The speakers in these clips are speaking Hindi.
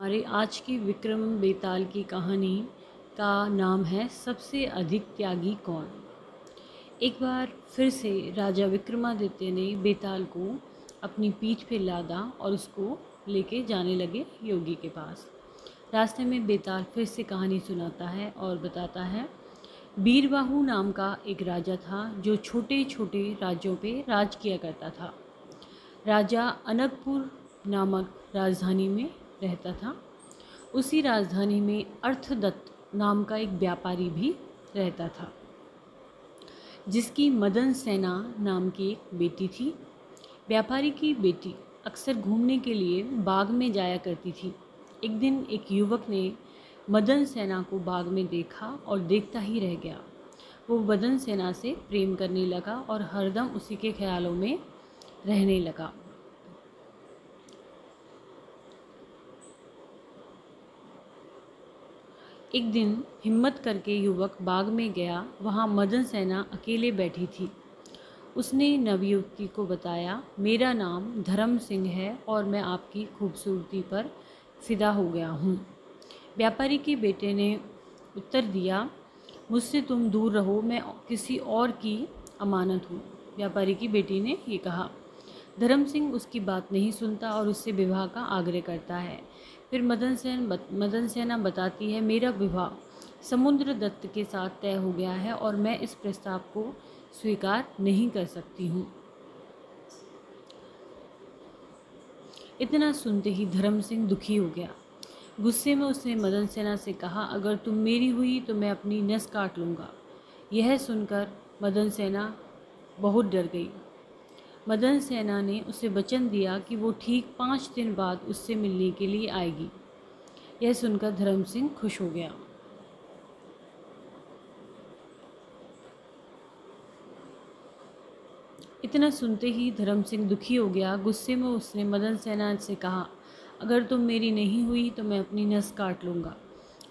हमारे आज की विक्रम बेताल की कहानी का नाम है सबसे अधिक त्यागी कौन। एक बार फिर से राजा विक्रमादित्य ने बेताल को अपनी पीठ पे लादा और उसको लेके जाने लगे योगी के पास। रास्ते में बेताल फिर से कहानी सुनाता है और बताता है, बीरबाहु नाम का एक राजा था जो छोटे छोटे राज्यों पे राज किया करता था। राजा अनकपुर नामक राजधानी में रहता था। उसी राजधानी में अर्थदत्त नाम का एक व्यापारी भी रहता था, जिसकी मदन सेना नाम की एक बेटी थी। व्यापारी की बेटी अक्सर घूमने के लिए बाग में जाया करती थी। एक दिन एक युवक ने मदन सेना को बाग में देखा और देखता ही रह गया। वो मदन सेना से प्रेम करने लगा और हरदम उसी के ख्यालों में रहने लगा। एक दिन हिम्मत करके युवक बाग में गया। वहाँ मदन सेना अकेले बैठी थी। उसने नवयुवती को बताया, मेरा नाम धर्म सिंह है और मैं आपकी खूबसूरती पर फिदा हो गया हूँ। व्यापारी के बेटे ने उत्तर दिया, मुझसे तुम दूर रहो, मैं किसी और की अमानत हूँ। व्यापारी की बेटी ने ये कहा। धर्म सिंह उसकी बात नहीं सुनता और उससे विवाह का आग्रह करता है। फिर मदन सेना बताती है, मेरा विवाह समुद्र दत्त के साथ तय हो गया है और मैं इस प्रस्ताव को स्वीकार नहीं कर सकती हूँ। इतना सुनते ही धर्म सिंह दुखी हो गया। गुस्से में उसने मदन सेना से कहा, अगर तुम मेरी हुई तो मैं अपनी नस काट लूँगा। यह सुनकर मदन सेना बहुत डर गई। मदन सेना ने उसे वचन दिया कि वो ठीक 5 दिन बाद उससे मिलने के लिए आएगी। यह सुनकर धर्म सिंह खुश हो गया। इतना सुनते ही धर्म सिंह दुखी हो गया। गुस्से में उसने मदन सेना से कहा, अगर तुम मेरी नहीं हुई तो मैं अपनी नस काट लूँगा।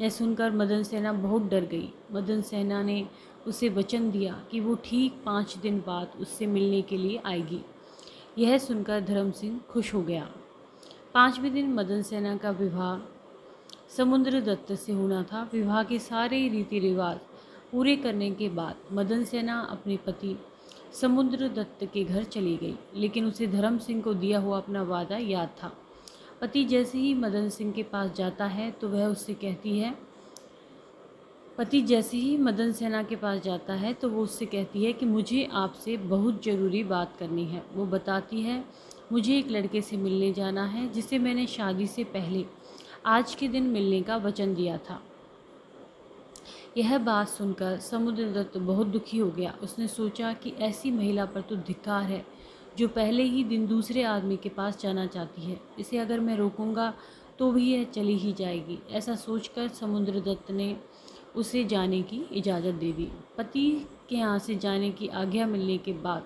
यह सुनकर मदन सेना बहुत डर गई। मदन सेना ने उसे वचन दिया कि वो ठीक 5 दिन बाद उससे मिलने के लिए आएगी। यह सुनकर धर्म सिंह खुश हो गया। 5वें दिन मदन सेना का विवाह समुद्र दत्त से होना था। विवाह के सारे रीति रिवाज पूरे करने के बाद मदन सेना अपने पति समुद्र दत्त के घर चली गई, लेकिन उसे धर्म सिंह को दिया हुआ अपना वादा याद था। पति जैसे ही मदन सिंह के पास जाता है तो वह उससे कहती है पति जैसे ही मदन सेना के पास जाता है तो वो उससे कहती है कि मुझे आपसे बहुत ज़रूरी बात करनी है। वो बताती है, मुझे एक लड़के से मिलने जाना है जिसे मैंने शादी से पहले आज के दिन मिलने का वचन दिया था। यह बात सुनकर समुद्रदत्त बहुत दुखी हो गया। उसने सोचा कि ऐसी महिला पर तो धिक्कार है जो पहले ही दिन दूसरे आदमी के पास जाना चाहती है। इसे अगर मैं रोकूंगा तो भी यह चली ही जाएगी। ऐसा सोचकर समुद्रदत्त ने उसे जाने की इजाज़त दे दी। पति के यहाँ से जाने की आज्ञा मिलने के बाद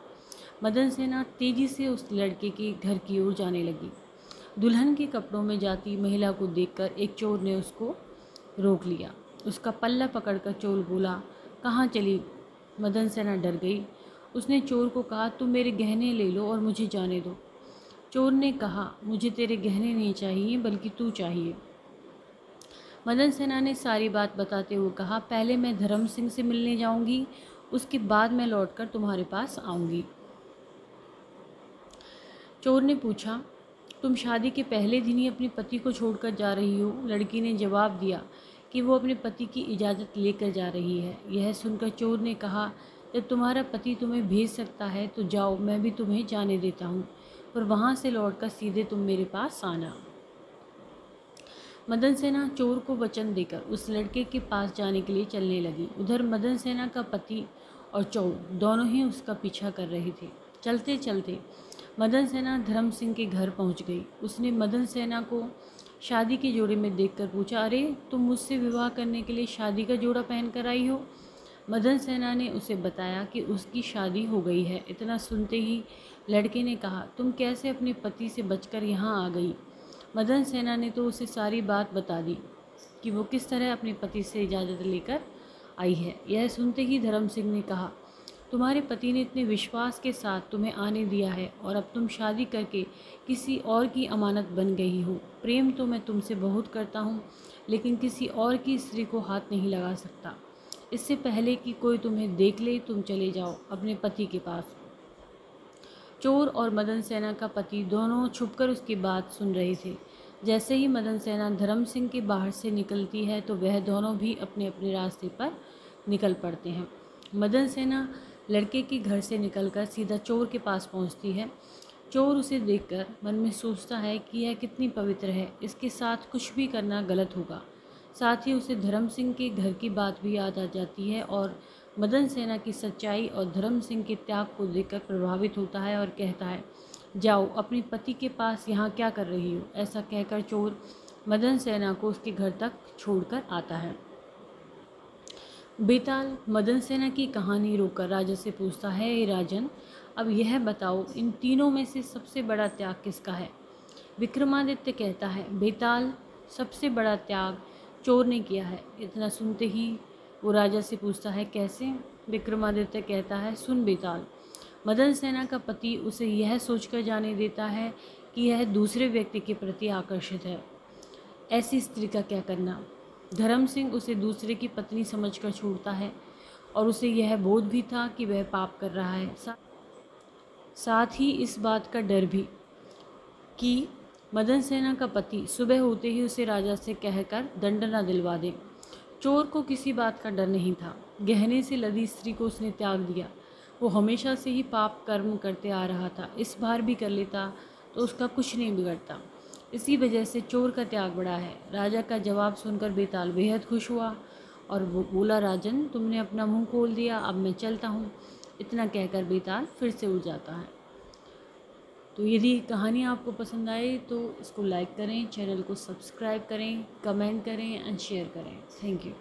मदन सेना तेज़ी से उस लड़के के घर की ओर जाने लगी। दुल्हन के कपड़ों में जाती महिला को देखकर एक चोर ने उसको रोक लिया। उसका पल्ला पकड़कर चोर बोला, कहाँ चली? मदन सेना डर गई। उसने चोर को कहा, तुम मेरे गहने ले लो और मुझे जाने दो। चोर ने कहा, मुझे तेरे गहने नहीं चाहिए बल्कि तू चाहिए। मदन सेना ने सारी बात बताते हुए कहा, पहले मैं धर्म सिंह से मिलने जाऊंगी, उसके बाद मैं लौटकर तुम्हारे पास आऊंगी। चोर ने पूछा, तुम शादी के पहले दिन ही अपने पति को छोड़कर जा रही हो? लड़की ने जवाब दिया कि वो अपने पति की इजाज़त लेकर जा रही है। यह सुनकर चोर ने कहा, जब तुम्हारा पति तुम्हें भेज सकता है तो जाओ, मैं भी तुम्हें जाने देता हूँ, पर वहाँ से लौटकर सीधे तुम मेरे पास आना। मदन सेना चोर को वचन देकर उस लड़के के पास जाने के लिए चलने लगी। उधर मदन सेना का पति और चोर दोनों ही उसका पीछा कर रहे थे। चलते चलते मदन सेना धर्म सिंह के घर पहुंच गई। उसने मदन सेना को शादी के जोड़े में देखकर पूछा, अरे तुम मुझसे विवाह करने के लिए शादी का जोड़ा पहन कर आई हो? मदन सेना ने उसे बताया कि उसकी शादी हो गई है। इतना सुनते ही लड़के ने कहा, तुम कैसे अपने पति से बचकर यहाँ आ गई? मदन सेना ने तो उसे सारी बात बता दी कि वो किस तरह अपने पति से इजाज़त लेकर आई है। यह सुनते ही धर्म सिंह ने कहा, तुम्हारे पति ने इतने विश्वास के साथ तुम्हें आने दिया है और अब तुम शादी करके किसी और की अमानत बन गई हो। प्रेम तो मैं तुमसे बहुत करता हूँ, लेकिन किसी और की स्त्री को हाथ नहीं लगा सकता। इससे पहले कि कोई तुम्हें देख ले, तुम चले जाओ अपने पति के पास। चोर और मदन सेना का पति दोनों छुपकर उसकी बात सुन रहे थे। जैसे ही मदन सेना धर्म सिंह के बाहर से निकलती है तो वह दोनों भी अपने अपने रास्ते पर निकल पड़ते हैं। मदन सेना लड़के के घर से निकलकर सीधा चोर के पास पहुंचती है। चोर उसे देखकर मन में सोचता है कि यह कितनी पवित्र है, इसके साथ कुछ भी करना गलत होगा। साथ ही उसे धर्म सिंह के घर की बात भी याद आ जाती है और मदन सेना की सच्चाई और धर्म सिंह के त्याग को देखकर प्रभावित होता है और कहता है, जाओ अपने पति के पास, यहाँ क्या कर रही हो। ऐसा कहकर चोर मदन सेना को उसके घर तक छोड़कर आता है। बेताल मदन सेना की कहानी रोककर राजा से पूछता है, ए राजन, अब यह बताओ इन तीनों में से सबसे बड़ा त्याग किसका है। विक्रमादित्य कहता है, बेताल, सबसे बड़ा त्याग चोर ने किया है। इतना सुनते ही वो राजा से पूछता है, कैसे। विक्रमादित्य कहता है, सुन बेताल, मदन सेना का पति उसे यह सोचकर जाने देता है कि यह दूसरे व्यक्ति के प्रति आकर्षित है। ऐसी स्त्री का क्या करना। धर्म सिंह उसे दूसरे की पत्नी समझकर छोड़ता है और उसे यह बोध भी था कि वह पाप कर रहा है। साथ ही इस बात का डर भी कि मदन सेना का पति सुबह होते ही उसे राजा से कहकर दंड न दिलवा दे। चोर को किसी बात का डर नहीं था। गहने से लदी स्त्री को उसने त्याग दिया। वो हमेशा से ही पाप कर्म करते आ रहा था, इस बार भी कर लेता तो उसका कुछ नहीं बिगड़ता। इसी वजह से चोर का त्याग बड़ा है। राजा का जवाब सुनकर बेताल बेहद खुश हुआ और वो बोला, राजन, तुमने अपना मुंह खोल दिया, अब मैं चलता हूँ। इतना कहकर बेताल फिर से उड़ जाता है। तो यदि कहानी आपको पसंद आए तो इसको लाइक करें, चैनल को सब्सक्राइब करें, कमेंट करें एंड शेयर करें। Thank you.